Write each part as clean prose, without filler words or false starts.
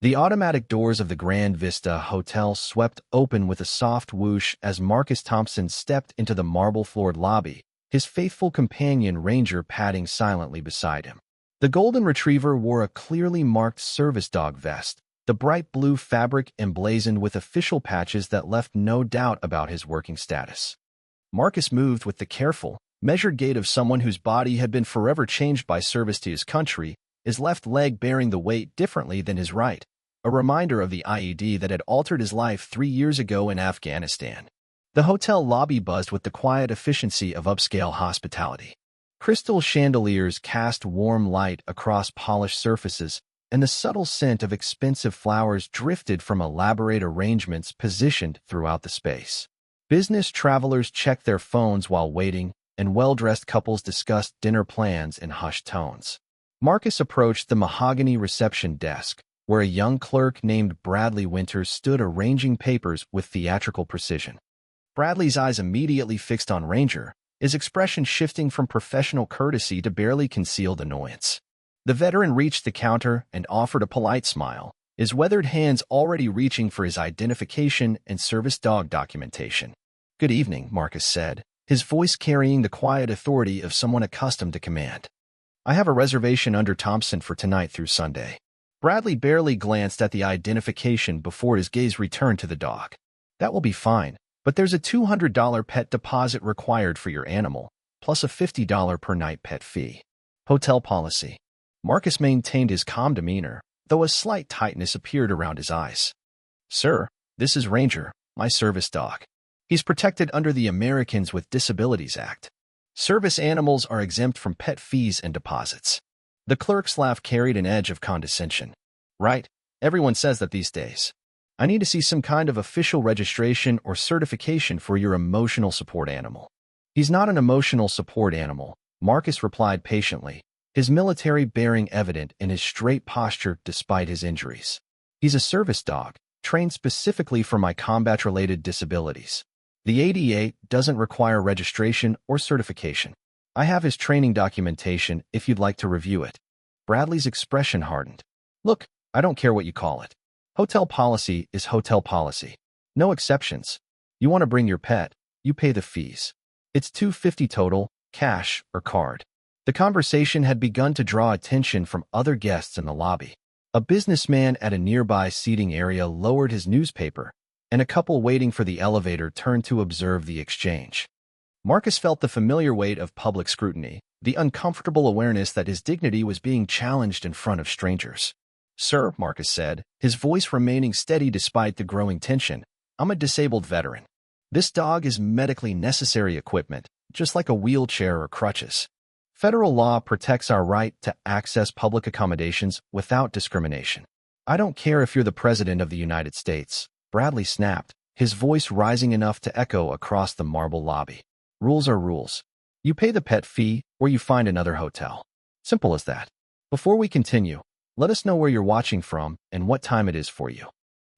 The automatic doors of the Grand Vista Hotel swept open with a soft whoosh as Marcus Thompson stepped into the marble-floored lobby, his faithful companion Ranger padding silently beside him. The golden retriever wore a clearly marked service dog vest, the bright blue fabric emblazoned with official patches that left no doubt about his working status. Marcus moved with the careful, measured gait of someone whose body had been forever changed by service to his country, his left leg bearing the weight differently than his right, a reminder of the IED that had altered his life 3 years ago in Afghanistan. The hotel lobby buzzed with the quiet efficiency of upscale hospitality. Crystal chandeliers cast warm light across polished surfaces, and the subtle scent of expensive flowers drifted from elaborate arrangements positioned throughout the space. Business travelers checked their phones while waiting, and well-dressed couples discussed dinner plans in hushed tones. Marcus approached the mahogany reception desk, where a young clerk named Bradley Winters stood arranging papers with theatrical precision. Bradley's eyes immediately fixed on Ranger, his expression shifting from professional courtesy to barely concealed annoyance. The veteran reached the counter and offered a polite smile, his weathered hands already reaching for his identification and service dog documentation. "Good evening," Marcus said, his voice carrying the quiet authority of someone accustomed to command. "I have a reservation under Thompson for tonight through Sunday." Bradley barely glanced at the identification before his gaze returned to the dog. "That will be fine, but there's a $200 pet deposit required for your animal, plus a $50 per night pet fee." Hotel policy. Marcus maintained his calm demeanor, though a slight tightness appeared around his eyes. "Sir, this is Ranger, my service dog. He's protected under the Americans with Disabilities Act. Service animals are exempt from pet fees and deposits." The clerk's laugh carried an edge of condescension. "Right, everyone says that these days. I need to see some kind of official registration or certification for your emotional support animal." "He's not an emotional support animal," Marcus replied patiently, his military bearing evident in his straight posture despite his injuries. "He's a service dog, trained specifically for my combat-related disabilities. The ADA doesn't require registration or certification. I have his training documentation if you'd like to review it." Bradley's expression hardened. "Look, I don't care what you call it. Hotel policy is hotel policy. No exceptions. You want to bring your pet, you pay the fees. It's $250 total, cash or card." The conversation had begun to draw attention from other guests in the lobby. A businessman at a nearby seating area lowered his newspaper, and a couple waiting for the elevator turned to observe the exchange. Marcus felt the familiar weight of public scrutiny, the uncomfortable awareness that his dignity was being challenged in front of strangers. "Sir," Marcus said, his voice remaining steady despite the growing tension, "I'm a disabled veteran. This dog is medically necessary equipment, just like a wheelchair or crutches. Federal law protects our right to access public accommodations without discrimination. I don't care if you're the President of the United States," Bradley snapped, his voice rising enough to echo across the marble lobby. "Rules are rules. You pay the pet fee or you find another hotel. Simple as that. Before we continue, let us know where you're watching from and what time it is for you.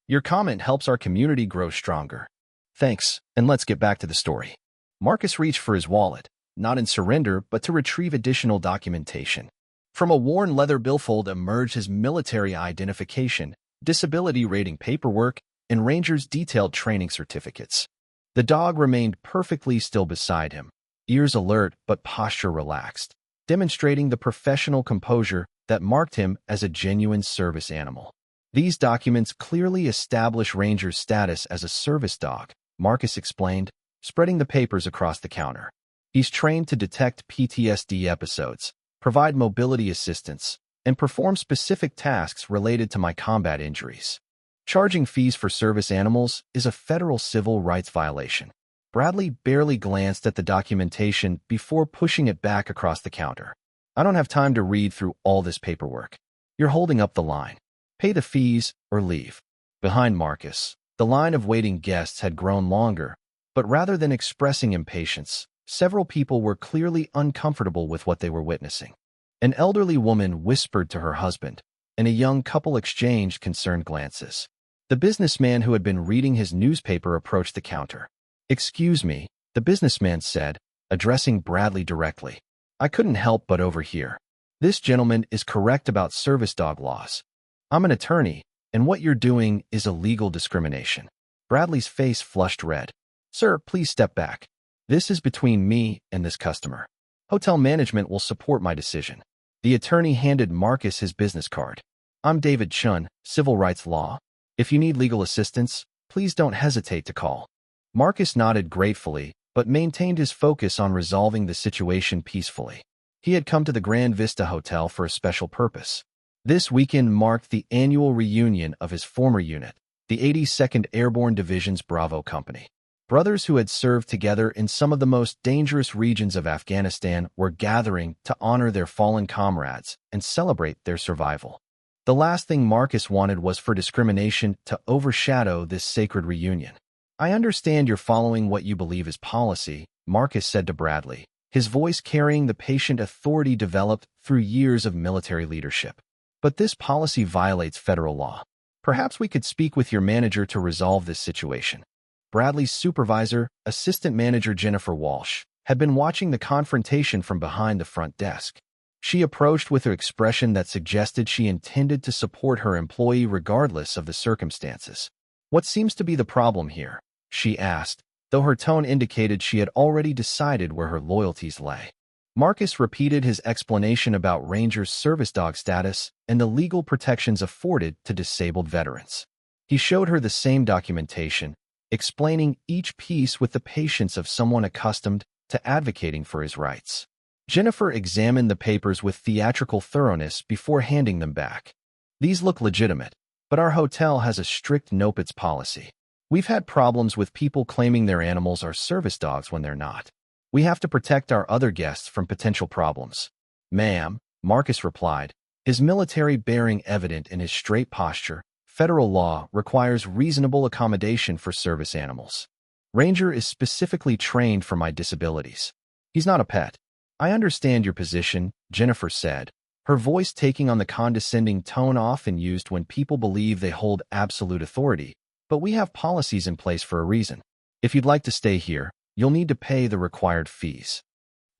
Your comment helps our community grow stronger." "Thanks, and let's get back to the story." Marcus reached for his wallet, not in surrender but to retrieve additional documentation. From a worn leather billfold emerged his military identification, disability rating paperwork, and Ranger's detailed training certificates. The dog remained perfectly still beside him, ears alert but posture relaxed, demonstrating the professional composure that marked him as a genuine service animal. These documents clearly establish Ranger's status as a service dog, Marcus explained, spreading the papers across the counter. "He's trained to detect PTSD episodes, provide mobility assistance, and perform specific tasks related to my combat injuries. Charging fees for service animals is a federal civil rights violation." Bradley barely glanced at the documentation before pushing it back across the counter. "I don't have time to read through all this paperwork. You're holding up the line. Pay the fees or leave." Behind Marcus, the line of waiting guests had grown longer, but rather than expressing impatience, several people were clearly uncomfortable with what they were witnessing. An elderly woman whispered to her husband, and a young couple exchanged concerned glances. The businessman who had been reading his newspaper approached the counter. "Excuse me," the businessman said, addressing Bradley directly. "I couldn't help but overhear. This gentleman is correct about service dog laws. I'm an attorney, and what you're doing is illegal discrimination. Bradley's face flushed red. Sir, please step back. This is between me and this customer. Hotel management will support my decision. The attorney handed Marcus his business card. I'm David Chun, Civil Rights Law. If you need legal assistance, please don't hesitate to call. Marcus nodded gratefully, but maintained his focus on resolving the situation peacefully. He had come to the Grand Vista Hotel for a special purpose. This weekend marked the annual reunion of his former unit, the 82nd Airborne Division's Bravo Company. Brothers who had served together in some of the most dangerous regions of Afghanistan were gathering to honor their fallen comrades and celebrate their survival. The last thing Marcus wanted was for discrimination to overshadow this sacred reunion. I understand you're following what you believe is policy, Marcus said to Bradley, his voice carrying the patient authority developed through years of military leadership. But this policy violates federal law. Perhaps we could speak with your manager to resolve this situation. Bradley's supervisor, Assistant Manager Jennifer Walsh, had been watching the confrontation from behind the front desk. She approached with an expression that suggested she intended to support her employee regardless of the circumstances. What seems to be the problem here? She asked, though her tone indicated she had already decided where her loyalties lay. Marcus repeated his explanation about Ranger's service dog status and the legal protections afforded to disabled veterans. He showed her the same documentation, explaining each piece with the patience of someone accustomed to advocating for his rights. Jennifer examined the papers with theatrical thoroughness before handing them back. These look legitimate, but our hotel has a strict no-pets policy. We've had problems with people claiming their animals are service dogs when they're not. We have to protect our other guests from potential problems. Ma'am, Marcus replied, his military bearing evident in his straight posture. Federal law requires reasonable accommodation for service animals. Ranger is specifically trained for my disabilities. He's not a pet. I understand your position, Jennifer said, her voice taking on the condescending tone often used when people believe they hold absolute authority, but we have policies in place for a reason. If you'd like to stay here, you'll need to pay the required fees.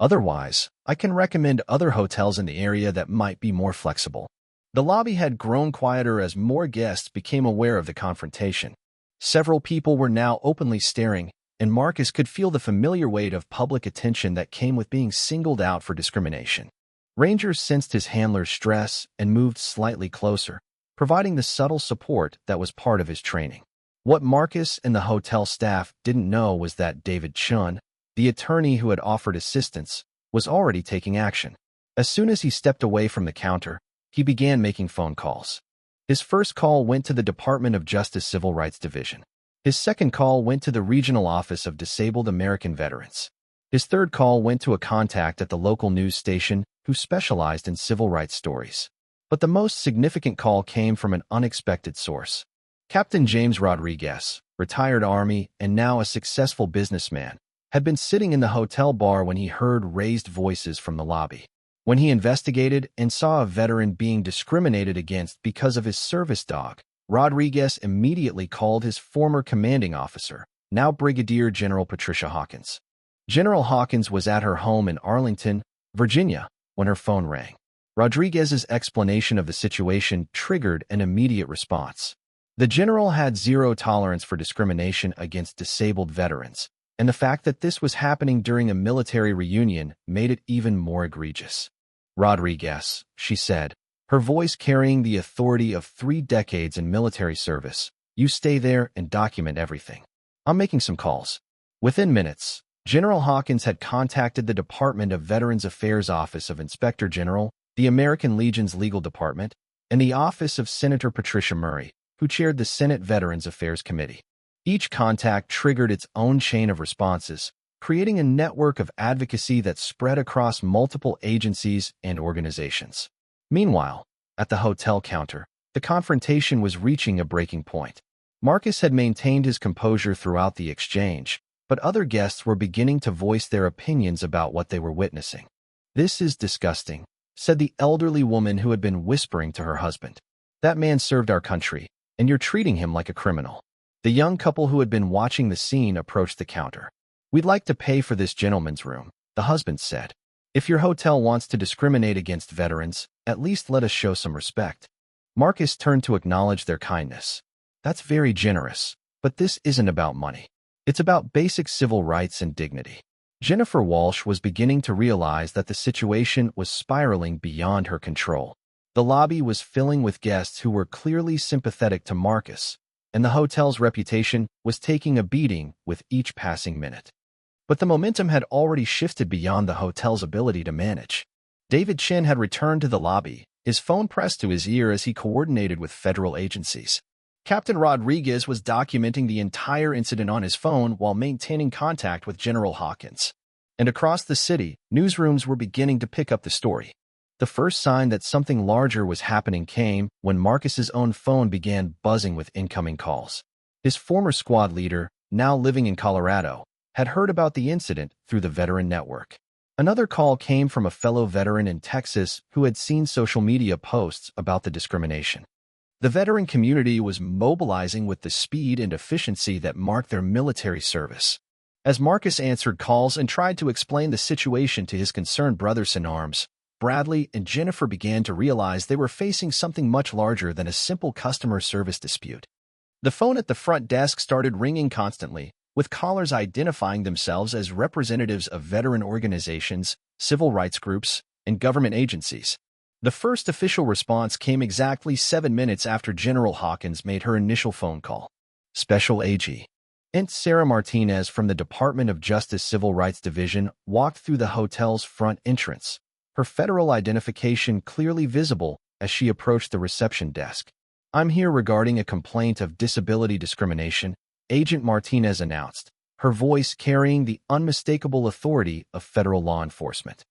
Otherwise, I can recommend other hotels in the area that might be more flexible. The lobby had grown quieter as more guests became aware of the confrontation. Several people were now openly staring, and Marcus could feel the familiar weight of public attention that came with being singled out for discrimination. Ranger sensed his handler's stress and moved slightly closer, providing the subtle support that was part of his training. What Marcus and the hotel staff didn't know was that David Chun, the attorney who had offered assistance, was already taking action. As soon as he stepped away from the counter, he began making phone calls. His first call went to the Department of Justice Civil Rights Division. His second call went to the Regional Office of Disabled American Veterans. His third call went to a contact at the local news station who specialized in civil rights stories. But the most significant call came from an unexpected source. Captain James Rodriguez, retired Army and now a successful businessman, had been sitting in the hotel bar when he heard raised voices from the lobby. When he investigated and saw a veteran being discriminated against because of his service dog, Rodriguez immediately called his former commanding officer, now Brigadier General Patricia Hawkins. General Hawkins was at her home in Arlington, Virginia, when her phone rang. Rodriguez's explanation of the situation triggered an immediate response. The general had zero tolerance for discrimination against disabled veterans, and the fact that this was happening during a military reunion made it even more egregious. Rodriguez, she said, her voice carrying the authority of 3 decades in military service, you stay there and document everything. I'm making some calls. Within minutes, General Hawkins had contacted the Department of Veterans Affairs Office of Inspector General, the American Legion's legal department, and the office of Senator Patricia Murray, who chaired the Senate Veterans Affairs Committee. Each contact triggered its own chain of responses, creating a network of advocacy that spread across multiple agencies and organizations. Meanwhile, at the hotel counter, the confrontation was reaching a breaking point. Marcus had maintained his composure throughout the exchange, but other guests were beginning to voice their opinions about what they were witnessing. "This is disgusting," said the elderly woman who had been whispering to her husband. "That man served our country, and you're treating him like a criminal." The young couple who had been watching the scene approached the counter. "We'd like to pay for this gentleman's room," the husband said. "If your hotel wants to discriminate against veterans, at least let us show some respect." Marcus turned to acknowledge their kindness. That's very generous, but this isn't about money. It's about basic civil rights and dignity. Jennifer Walsh was beginning to realize that the situation was spiraling beyond her control. The lobby was filling with guests who were clearly sympathetic to Marcus, and the hotel's reputation was taking a beating with each passing minute. But the momentum had already shifted beyond the hotel's ability to manage. David Chin had returned to the lobby, his phone pressed to his ear as he coordinated with federal agencies. Captain Rodriguez was documenting the entire incident on his phone while maintaining contact with General Hawkins. And across the city, newsrooms were beginning to pick up the story. The first sign that something larger was happening came when Marcus's own phone began buzzing with incoming calls. His former squad leader, now living in Colorado, had heard about the incident through the veteran network. Another call came from a fellow veteran in Texas who had seen social media posts about the discrimination. The veteran community was mobilizing with the speed and efficiency that marked their military service. As Marcus answered calls and tried to explain the situation to his concerned brothers-in-arms, Bradley and Jennifer began to realize they were facing something much larger than a simple customer service dispute. The phone at the front desk started ringing constantly, with callers identifying themselves as representatives of veteran organizations, civil rights groups, and government agencies. The first official response came exactly 7 minutes after General Hawkins made her initial phone call. Special AG. Aunt Sarah Martinez from the Department of Justice Civil Rights Division walked through the hotel's front entrance, her federal identification clearly visible as she approached the reception desk. "I'm here regarding a complaint of disability discrimination," Agent Martinez announced, her voice carrying the unmistakable authority of federal law enforcement.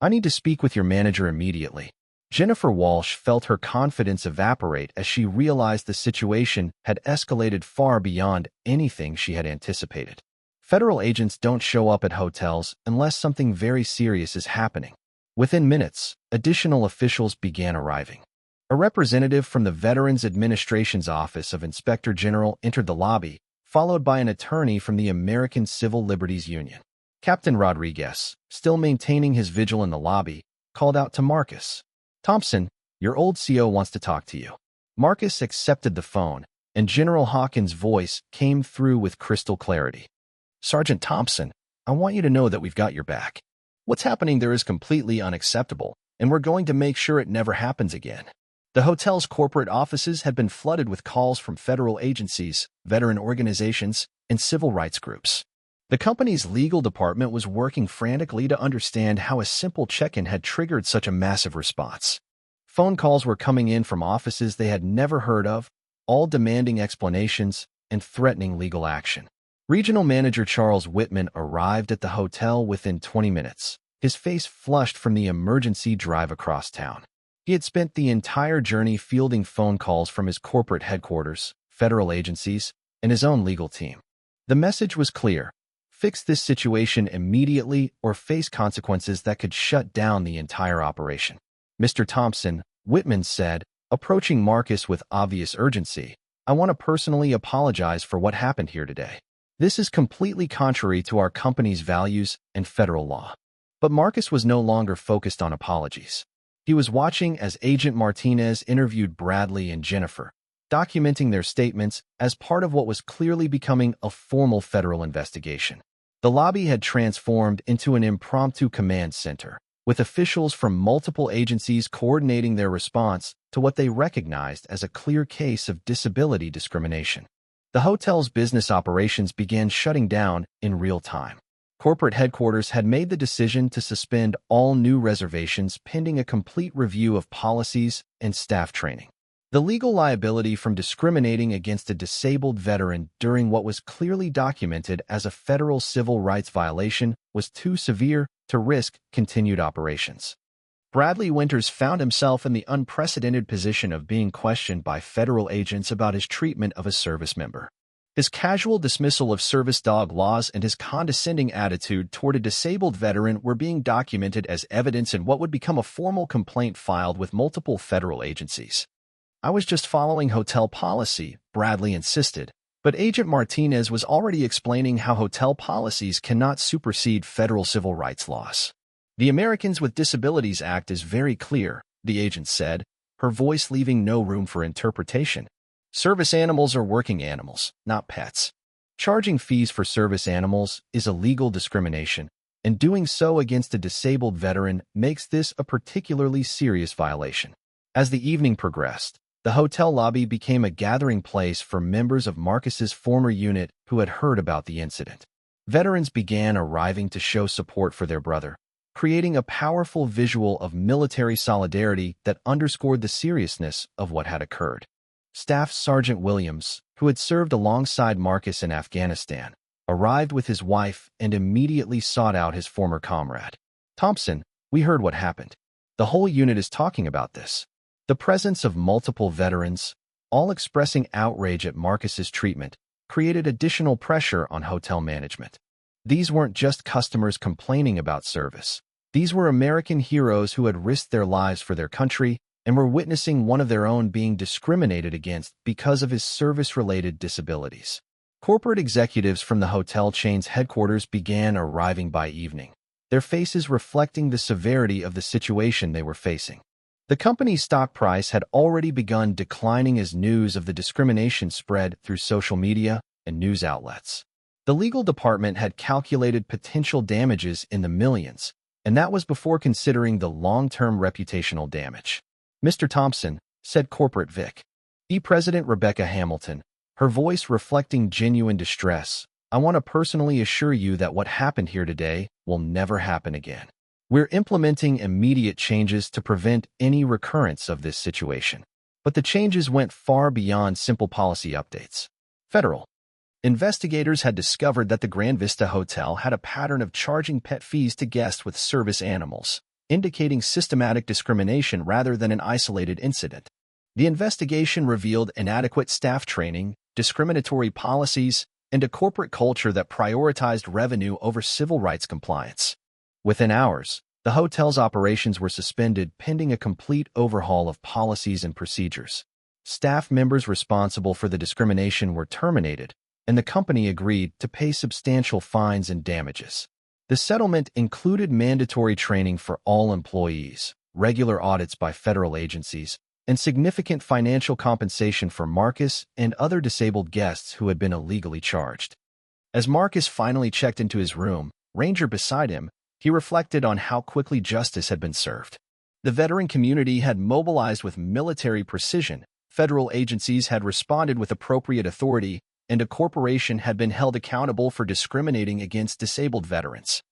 "I need to speak with your manager immediately." Jennifer Walsh felt her confidence evaporate as she realized the situation had escalated far beyond anything she had anticipated. Federal agents don't show up at hotels unless something very serious is happening. Within minutes, additional officials began arriving. A representative from the Veterans Administration's Office of Inspector General entered the lobby, followed by an attorney from the American Civil Liberties Union. Captain Rodriguez, still maintaining his vigil in the lobby, called out to Marcus. "Thompson, your old CO wants to talk to you." Marcus accepted the phone, and General Hawkins' voice came through with crystal clarity. "Sergeant Thompson, I want you to know that we've got your back. What's happening there is completely unacceptable, and we're going to make sure it never happens again." The hotel's corporate offices had been flooded with calls from federal agencies, veteran organizations, and civil rights groups. The company's legal department was working frantically to understand how a simple check-in had triggered such a massive response. Phone calls were coming in from offices they had never heard of, all demanding explanations and threatening legal action. Regional Manager Charles Whitman arrived at the hotel within 20 minutes, his face flushed from the emergency drive across town. He had spent the entire journey fielding phone calls from his corporate headquarters, federal agencies, and his own legal team. The message was clear. Fix this situation immediately or face consequences that could shut down the entire operation. "Mr. Thompson," Whitman said, approaching Marcus with obvious urgency, "I want to personally apologize for what happened here today. This is completely contrary to our company's values and federal law." But Marcus was no longer focused on apologies. He was watching as Agent Martinez interviewed Bradley and Jennifer, documenting their statements as part of what was clearly becoming a formal federal investigation. The lobby had transformed into an impromptu command center, with officials from multiple agencies coordinating their response to what they recognized as a clear case of disability discrimination. The hotel's business operations began shutting down in real time. Corporate headquarters had made the decision to suspend all new reservations pending a complete review of policies and staff training. The legal liability from discriminating against a disabled veteran during what was clearly documented as a federal civil rights violation was too severe to risk continued operations. Bradley Winters found himself in the unprecedented position of being questioned by federal agents about his treatment of a service member. His casual dismissal of service dog laws and his condescending attitude toward a disabled veteran were being documented as evidence in what would become a formal complaint filed with multiple federal agencies. "I was just following hotel policy," Bradley insisted, but Agent Martinez was already explaining how hotel policies cannot supersede federal civil rights laws. "The Americans with Disabilities Act is very clear," the agent said, her voice leaving no room for interpretation. Service animals are working animals, not pets. Charging fees for service animals is illegal discrimination, and doing so against a disabled veteran makes this a particularly serious violation. As the evening progressed, the hotel lobby became a gathering place for members of Marcus's former unit who had heard about the incident. Veterans began arriving to show support for their brother, creating a powerful visual of military solidarity that underscored the seriousness of what had occurred. Staff Sergeant Williams, who had served alongside Marcus in Afghanistan, arrived with his wife and immediately sought out his former comrade. "Thompson, we heard what happened. The whole unit is talking about this." The presence of multiple veterans, all expressing outrage at Marcus's treatment, created additional pressure on hotel management. These weren't just customers complaining about service. These were American heroes who had risked their lives for their country and were witnessing one of their own being discriminated against because of his service-related disabilities. Corporate executives from the hotel chain's headquarters began arriving by evening, their faces reflecting the severity of the situation they were facing. The company's stock price had already begun declining as news of the discrimination spread through social media and news outlets. The legal department had calculated potential damages in the millions, and that was before considering the long-term reputational damage. "Mr. Thompson," said Corporate Vic. President Rebecca Hamilton, her voice reflecting genuine distress, "I want to personally assure you that what happened here today will never happen again. We're implementing immediate changes to prevent any recurrence of this situation." But the changes went far beyond simple policy updates. Federal investigators had discovered that the Grand Vista Hotel had a pattern of charging pet fees to guests with service animals, indicating systematic discrimination rather than an isolated incident. The investigation revealed inadequate staff training, discriminatory policies, and a corporate culture that prioritized revenue over civil rights compliance. Within hours, the hotel's operations were suspended pending a complete overhaul of policies and procedures. Staff members responsible for the discrimination were terminated, and the company agreed to pay substantial fines and damages. The settlement included mandatory training for all employees, regular audits by federal agencies, and significant financial compensation for Marcus and other disabled guests who had been illegally charged. As Marcus finally checked into his room, Ranger beside him, he reflected on how quickly justice had been served. The veteran community had mobilized with military precision, federal agencies had responded with appropriate authority, and a corporation had been held accountable for discriminating against disabled veterans.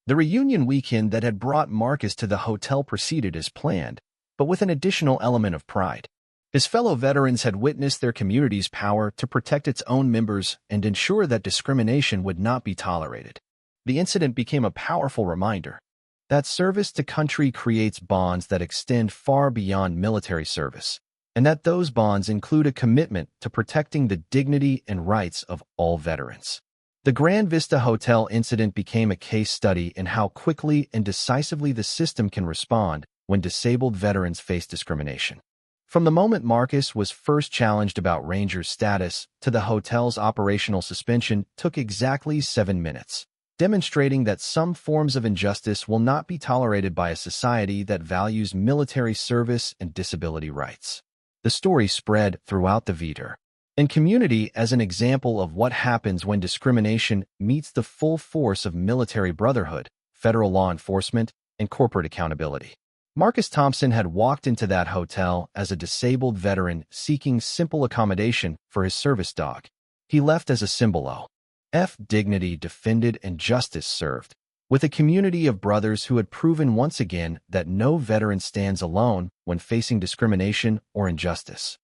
The reunion weekend that had brought Marcus to the hotel proceeded as planned, but with an additional element of pride. His fellow veterans had witnessed their community's power to protect its own members and ensure that discrimination would not be tolerated. The incident became a powerful reminder that service to country creates bonds that extend far beyond military service, and that those bonds include a commitment to protecting the dignity and rights of all veterans. The Grand Vista Hotel incident became a case study in how quickly and decisively the system can respond when disabled veterans face discrimination. From the moment Marcus was first challenged about Ranger's status to the hotel's operational suspension took exactly 7 minutes, demonstrating that some forms of injustice will not be tolerated by a society that values military service and disability rights. The story spread throughout the Veter and community as an example of what happens when discrimination meets the full force of military brotherhood, federal law enforcement, and corporate accountability. Marcus Thompson had walked into that hotel as a disabled veteran seeking simple accommodation for his service dog. He left as a symbol of dignity defended and justice served, with a community of brothers who had proven once again that no veteran stands alone when facing discrimination or injustice.